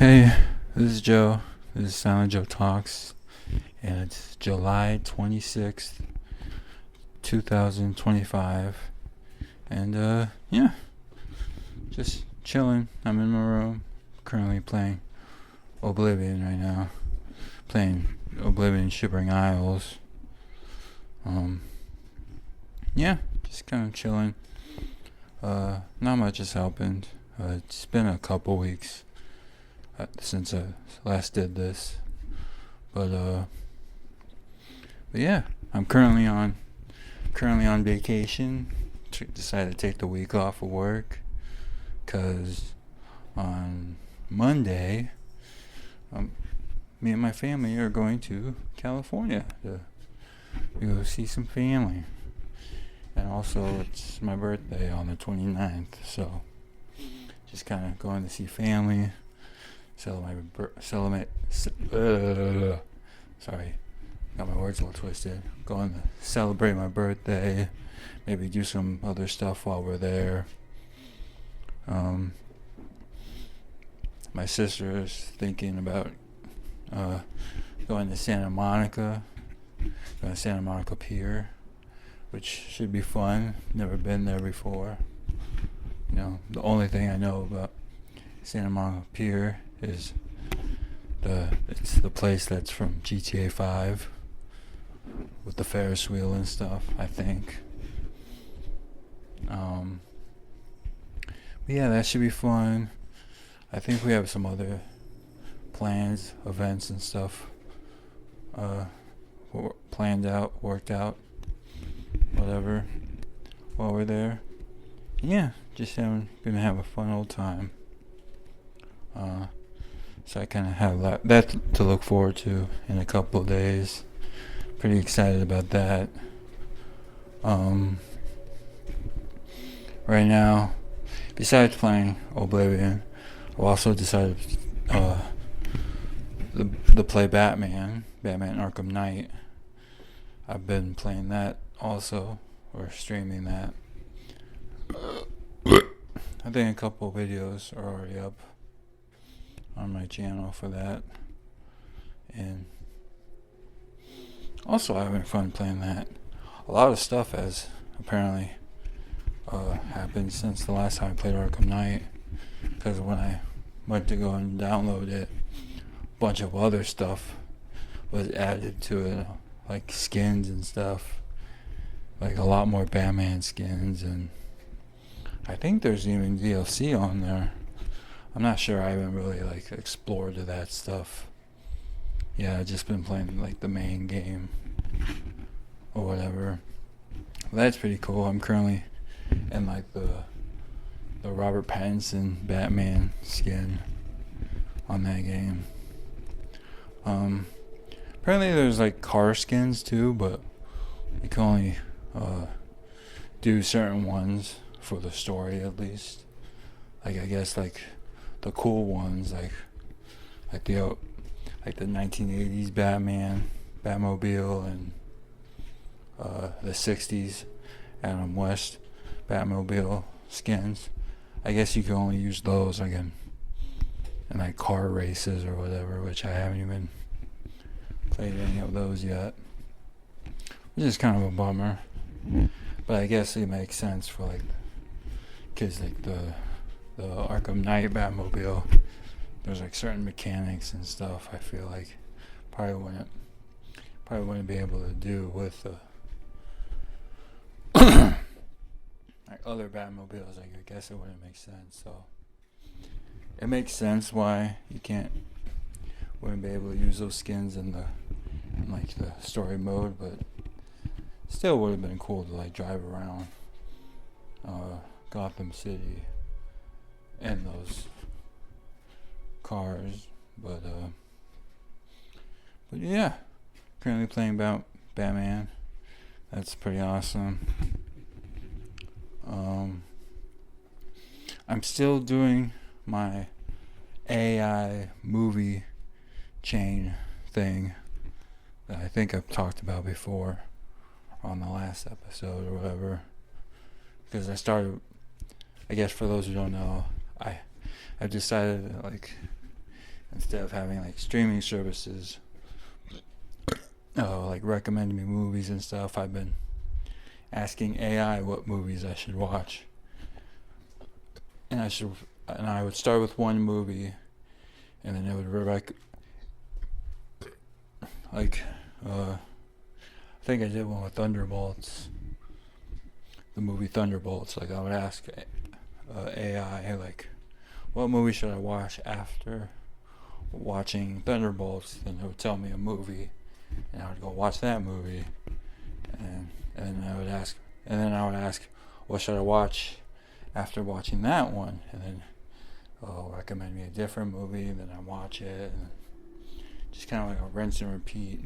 Hey, this is Joe. This is Silent Joe Talks, and it's July 26th, 2025. And, yeah, just chilling. I'm in my room, currently playing Oblivion right now. Playing Oblivion Shivering Isles. Yeah, just kind of chilling. Not much has happened. It's been a couple weeks since I last did this, but yeah, I'm currently on vacation. Decided to take the week off of work, cause on Monday, me and my family are going to California to go see some family, and also it's my birthday on the 29th, so just kind of going to see family. Sorry, got my words all twisted. Going to celebrate my birthday, maybe do some other stuff while we're there. My sister is thinking about going to Santa Monica Pier, which should be fun. Never been there before. You know, the only thing I know about Santa Monica Pier is it's the place that's from GTA 5 with the Ferris wheel and stuff, I think. But yeah, that should be fun. I think we have some other plans, events and stuff planned out, worked out, whatever, while we're there. Yeah, just gonna have a fun old time. So I kind of have that to look forward to in a couple of days. Pretty excited about that. Right now, besides playing Oblivion, I've also decided to play Batman Arkham Knight. I've been playing that also, or streaming that. I think a couple of videos are already up on my channel for that, and also having fun playing that. A lot of stuff has apparently happened since the last time I played Arkham Knight, because when I went to go and download it, a bunch of other stuff was added to it, like skins and stuff, like a lot more Batman skins, and I think there's even DLC on there. I'm not sure. I haven't really explored to that stuff. Yeah, I've just been playing the main game or whatever. Well, that's pretty cool. I'm currently in the Robert Pattinson Batman skin on that game. Apparently there's car skins too, but you can only do certain ones for the story, at least. I guess the cool ones, like the 1980s Batmobile, and the 60s Adam West Batmobile skins. I guess you can only use those in car races or whatever, which I haven't even played any of those yet, which is kind of a bummer. But I guess it makes sense for because the Arkham Knight Batmobile, there's certain mechanics and stuff I feel probably wouldn't be able to do with the other Batmobiles. I guess it wouldn't make sense. So it makes sense why you wouldn't be able to use those skins in the story mode, but still would have been cool to drive around Gotham City in those cars. But yeah, currently playing about Batman. That's pretty awesome. I'm still doing my AI movie chain thing that I think I've talked about before on the last episode or whatever, because I started, I guess for those who don't know, I've decided to instead of having like streaming services like recommend me movies and stuff, I've been asking AI what movies I should watch. And I would start with one movie, and then it would like I think I did one with Thunderbolts, the movie Thunderbolts. Like I would ask AI like, what movie should I watch after watching Thunderbolts? Then it would tell me a movie, and I would go watch that movie, and I would ask, what should I watch after watching that one? And then recommend me a different movie, and then I watch it, and just kind of like a rinse and repeat,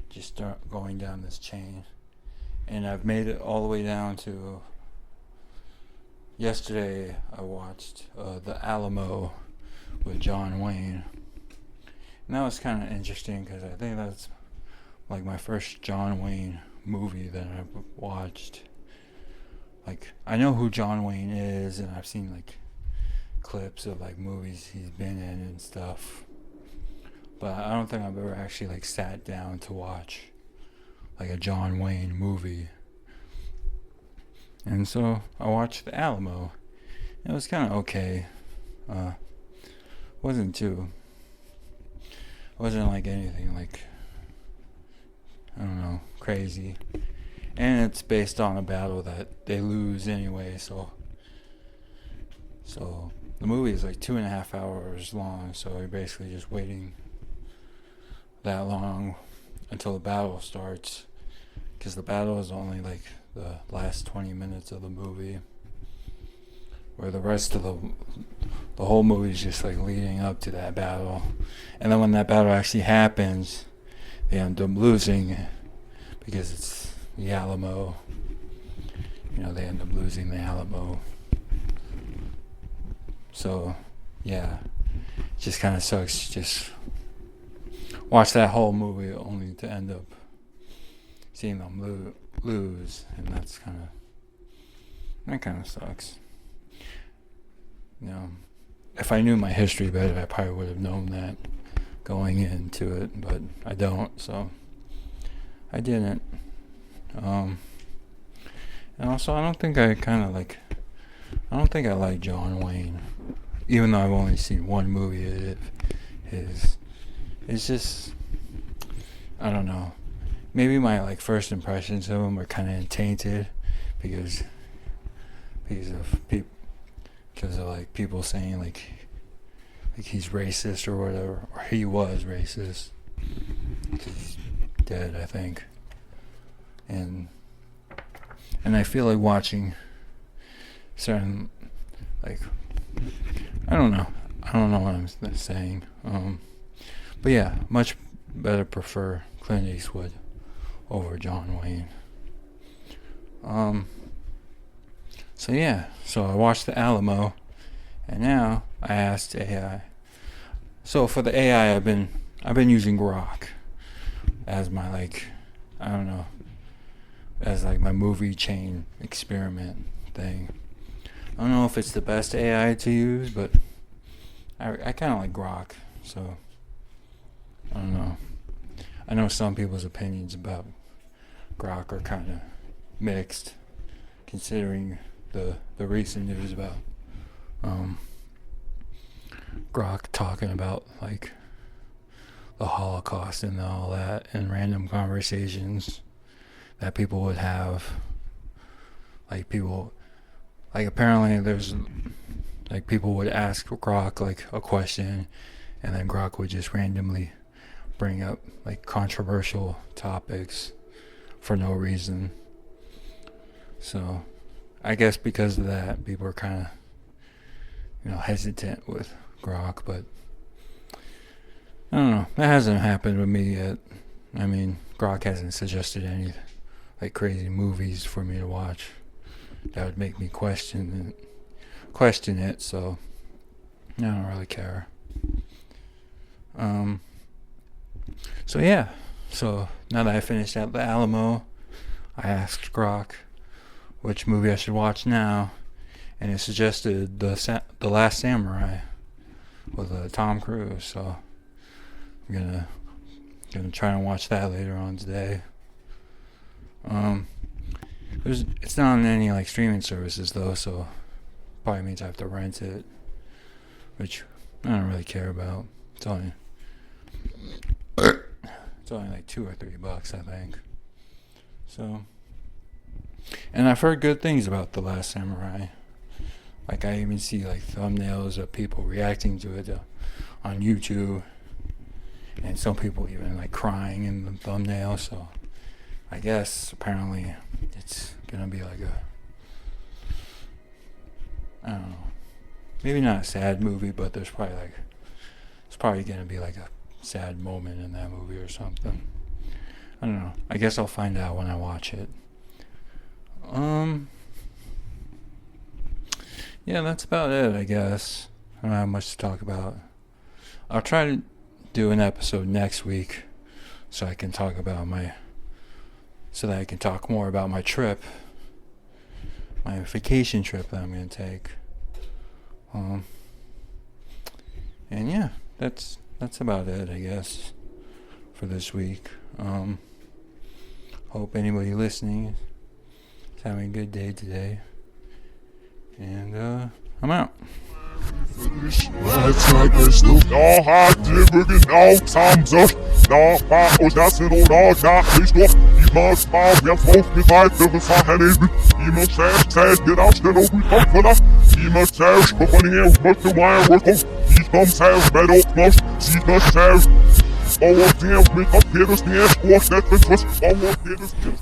just start going down this chain. And I've made it all the way down to yesterday. I watched The Alamo with John Wayne, and that was kind of interesting because I think that's like my first John Wayne movie that I've watched. Like, I know who John Wayne is, and I've seen like clips of like movies he's been in and stuff, but I don't think I've ever actually like sat down to watch like a John Wayne movie. And so I watched The Alamo. It was kind of okay. Wasn't like anything like, I don't know, crazy. And it's based on a battle that they lose anyway, so the movie is like 2.5 hours long, so you're basically just waiting that long until the battle starts, because the battle is only like the last 20 minutes of the movie, where the rest of the whole movie is just like leading up to that battle. And then when that battle actually happens, they end up losing, because it's the Alamo. You know, they end up losing the Alamo. So, yeah, it just kind of sucks. Just watch that whole movie only to end up seeing them lose, and that kind of sucks. You know, if I knew my history better, I probably would have known that going into it, but I don't, so I didn't. And also, I don't think I like John Wayne, even though I've only seen one movie of his. It's just, I don't know. Maybe my like first impressions of him are kind of tainted because of like people saying like he's racist or whatever, or he was racist. He's dead, I think. And I feel like watching certain, like, I don't know what I'm saying. But yeah, much better prefer Clint Eastwood over John Wayne. So yeah, so I watched The Alamo, and now I asked AI. So for the AI, I've been using Grok as my like, I don't know, as like my movie chain experiment thing. I don't know if it's the best AI to use, but I kind of like Grok, so I don't know. I know some people's opinions about Grok are kind of mixed, considering the recent news about Grok talking about like the Holocaust and all that, and random conversations that people would have. Like apparently there's like people would ask Grok like a question, and then Grok would just randomly bring up like controversial topics for no reason. So I guess because of that, people are kind of, hesitant with Grok, but I don't know. That hasn't happened with me yet. I mean, Grok hasn't suggested any like crazy movies for me to watch that would make me question it, so I don't really care. So yeah, so now that I finished out The Alamo, I asked Grok which movie I should watch now, and it suggested The Last Samurai, with Tom Cruise. So I'm gonna try and watch that later on today. It's not on any like streaming services though, so probably means I have to rent it, which I don't really care about. It's only like $2 or $3, I think. So, and I've heard good things about The Last Samurai. Like I even see like thumbnails of people reacting to it on YouTube, and some people even like crying in the thumbnail. So I guess apparently it's gonna be like I don't know, maybe not a sad movie, but it's probably gonna be like a sad moment in that movie or something. I don't know. I guess I'll find out when I watch it. Yeah, that's about it, I guess. I don't have much to talk about. I'll try to do an episode next week so I can talk more about my trip, my vacation trip that I'm gonna take. And yeah, that's about it, I guess, for this week. Hope anybody listening is having a good day today. And I'm out.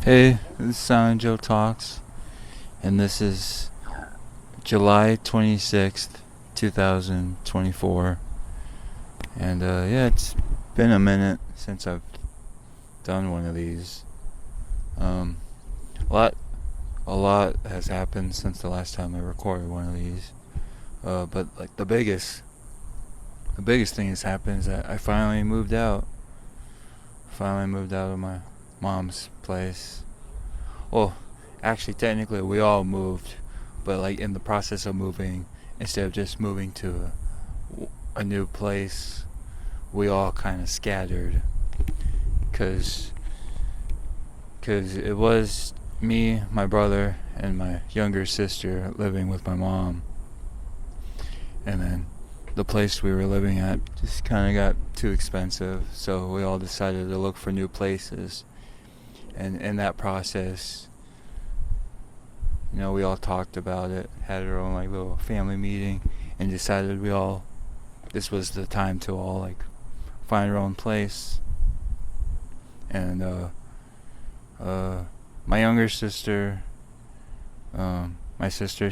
Hey, this is Silent Joe Talks, and this is July 26th, 2024. And yeah, it's been a minute since I've done one of these. A lot has happened since the last time I recorded one of these. But like the biggest thing that's happened is that I finally moved out. Of my mom's place. Well, actually, technically, we all moved, but like in the process of moving, instead of just moving to a new place, we all kind of scattered. Cause it was me, my brother, and my younger sister living with my mom, and then the place we were living at just kind of got too expensive, so we all decided to look for new places. And in that process, we all talked about it, had our own like little family meeting, and decided this was the time to all like find our own place. And my younger sister,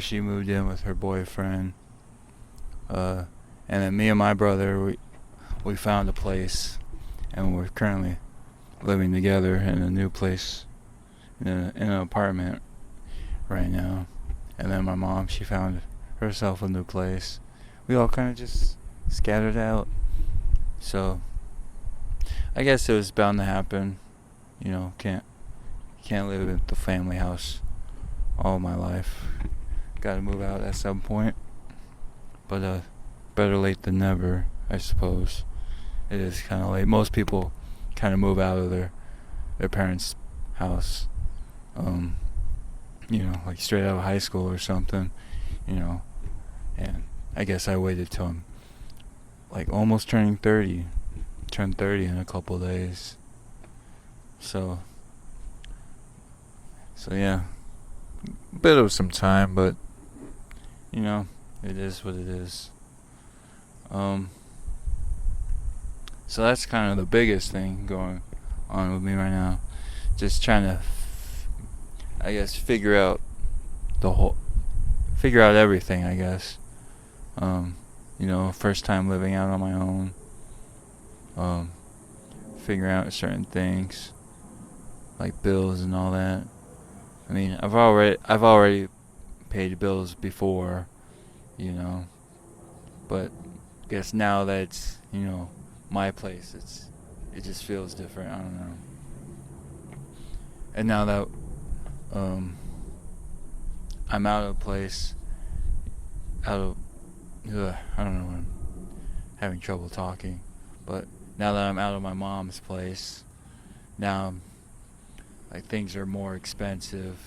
she moved in with her boyfriend. And then me and my brother, we found a place, and we're currently living together in a new place, in an apartment right now. And then my mom, she found herself a new place. We all kind of just scattered out. So I guess it was bound to happen. Can't live at the family house all my life. Gotta move out at some point. But better late than never, I suppose. It is kind of late. Most people kind of move out of their parents' house, like straight out of high school or something, and I guess I waited till I'm like almost turning 30. Turn 30 in a couple of days. So yeah, a bit of some time, but it is what it is. So that's kind of the biggest thing going on with me right now. Just trying to, I guess, figure out everything, I guess. First time living out on my own. Figuring out certain things, like bills and all that. I mean, I've already paid bills before, but I guess now that it's, my place, it just feels different. I don't know. And now that I'm out of place, I don't know. having trouble talking. But now that I'm out of my mom's place, now like things are more expensive.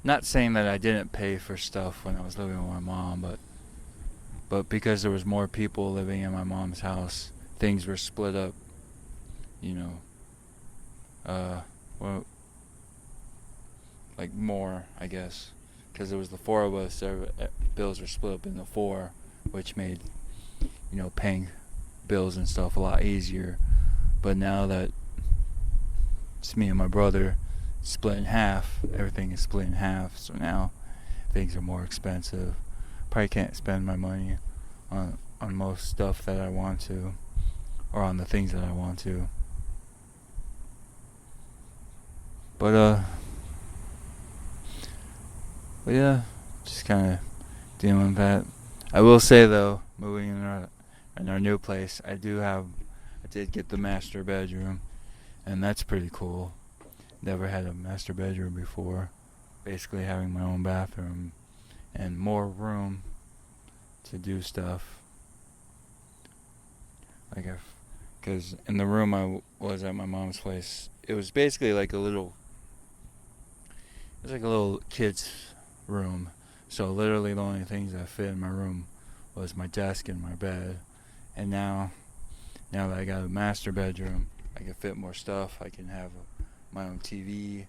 Not saying that I didn't pay for stuff when I was living with my mom, but because there was more people living in my mom's house, things were split up. You know, well, like more, I guess, because there was the four of us. Bills were split up into four, which made paying bills and stuff a lot easier. But now that it's me and my brother, split in half, everything is split in half. So now things are more expensive. Probably can't spend my money on most stuff that I want to, or on the things that I want to. But yeah, just kind of dealing with that. I will say though, moving in our new place, I did get the master bedroom, and that's pretty cool. Never had a master bedroom before. Basically having my own bathroom and more room to do stuff. Because in the room I was at my mom's place, it was basically like a little kid's room. So literally the only things that fit in my room was my desk and my bed. And now that I got a master bedroom, I can fit more stuff. I can have my own TV,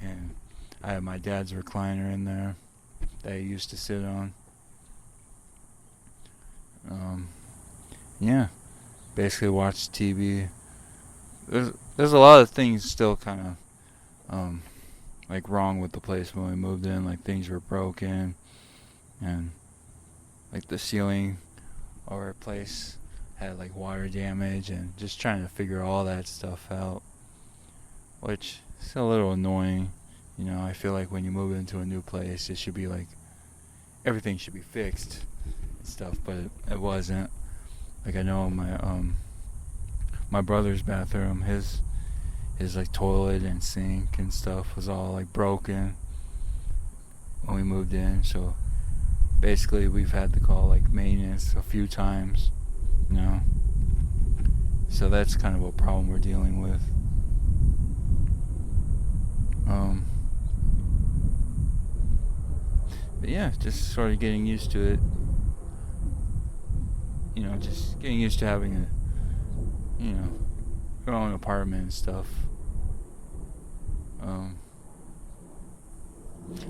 and I have my dad's recliner in there that I used to sit on. Yeah, basically watch TV. There's a lot of things still kind of like wrong with the place when we moved in. Like things were broken, and like the ceiling of our place had like water damage, and just trying to figure all that stuff out, which is a little annoying. I feel like when you move into a new place, it should be like everything should be fixed and stuff, but it wasn't. Like I know my brother's bathroom, his like toilet and sink and stuff was all like broken when we moved in. So basically we've had to call like maintenance a few times, so that's kind of a problem we're dealing with. But yeah, just sort of getting used to it. Just getting used to having your own apartment and stuff.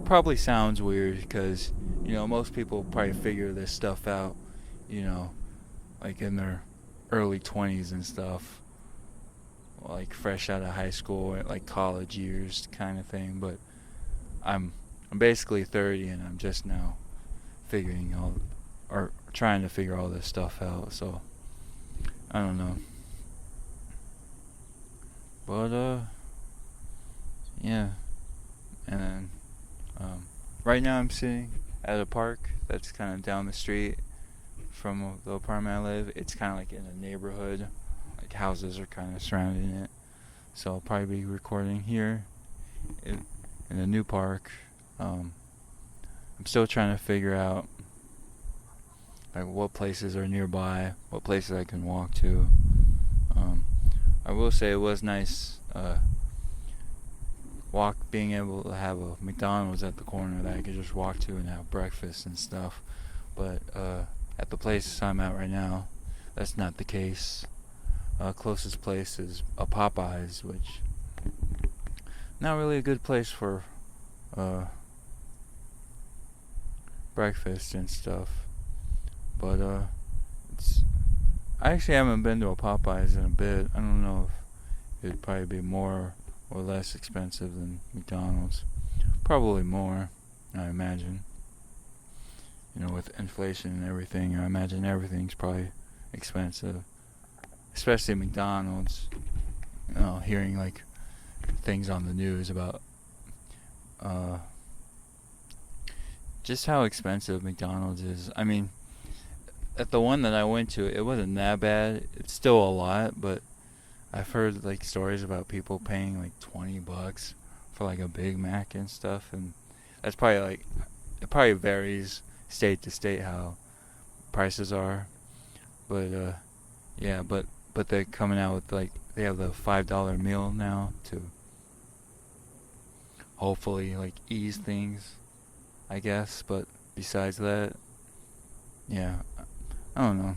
Probably sounds weird because, most people probably figure this stuff out, like in their early 20s and stuff. Like fresh out of high school or like college years kind of thing. But I'm basically 30 and I'm just now trying to figure all this stuff out. So I don't know. But yeah. And then right now I'm sitting at a park that's kind of down the street from the apartment I live. It's kind of like in a neighborhood. Like houses are kind of surrounding it. So I'll probably be recording here in a new park. I'm still trying to figure out like what places are nearby, what places I can walk to. I will say it was nice being able to have a McDonald's at the corner that I could just walk to and have breakfast and stuff. But at the place I'm at right now, that's not the case. Closest place is a Popeyes, which not really a good place for breakfast and stuff. But I actually haven't been to a Popeyes in a bit. I don't know if it'd probably be more or less expensive than McDonald's. Probably more, I imagine. With inflation and everything, I imagine everything's probably expensive. Especially McDonald's. Hearing like things on the news about just how expensive McDonald's is. I mean, at the one that I went to, it wasn't that bad. It's still a lot, but I've heard like stories about people paying like $20 for like a Big Mac and stuff, and that's probably like, it probably varies state to state how prices are. But yeah, but they're coming out with like they have the $5 meal now to hopefully like ease things, I guess. But besides that, yeah, I don't know.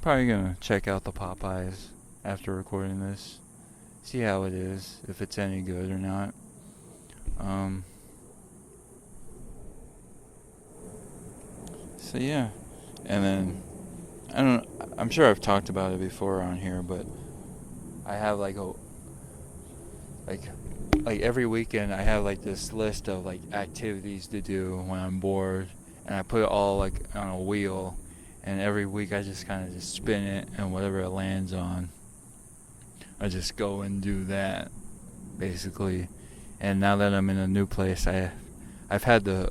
Probably gonna check out the Popeyes after recording this, see how it is, if it's any good or not. So yeah, and then I'm sure I've talked about it before on here, but I have like like every weekend I have like this list of like activities to do when I'm bored, and I put it all like on a wheel, and every week I just kind of just spin it, and whatever it lands on, I just go and do that, basically. And now that I'm in a new place, I've had to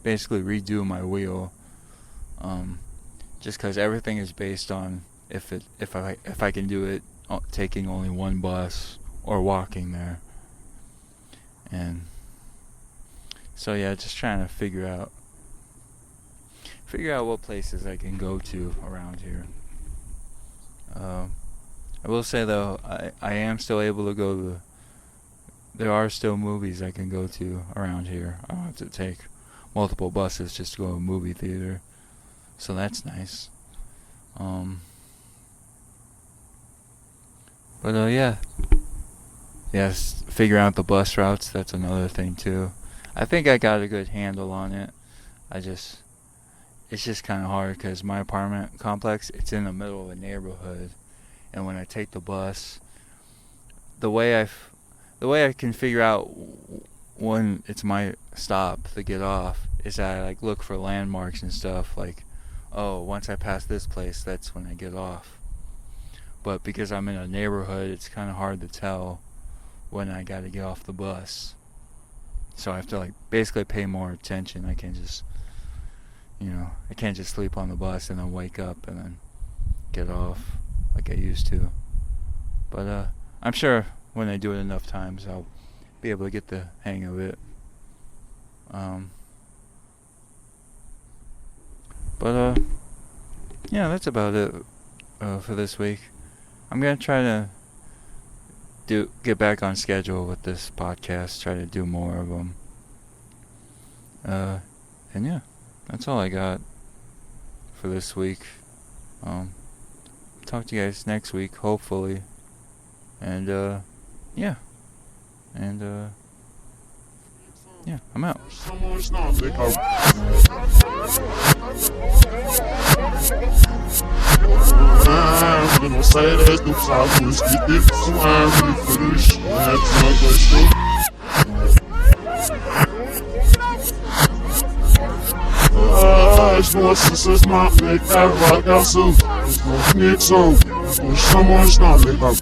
basically redo my wheel, just because everything is based on if I can do it taking only one bus or walking there. And so yeah, just trying to figure out what places I can go to around here. I will say though, I am still able to go to. There are still movies I can go to around here. I don't have to take multiple buses just to go to a movie theater, so that's nice. But yeah, yes, figuring out the bus routes, that's another thing too. I think I got a good handle on it. It's just kind of hard because my apartment complex, it's in the middle of a neighborhood, and when I take the bus, the way I can figure out when it's my stop to get off is that I like look for landmarks and stuff, like, oh, once I pass this place, that's when I get off. But because I'm in a neighborhood, it's kind of hard to tell when I got to get off the bus. So I have to like basically pay more attention. I can't just, I can't just sleep on the bus and then wake up and then get off like I used to. But I'm sure when I do it enough times, I'll be able to get the hang of it. But yeah, that's about it for this week. I'm gonna try to get back on schedule with this podcast. Try to do more of them. And yeah, that's all I got for this week. Talk to you guys next week, hopefully. And yeah, and yeah, I'm out. Vocês não aplicam a vagação, os meus amigos, os chamões não ligam.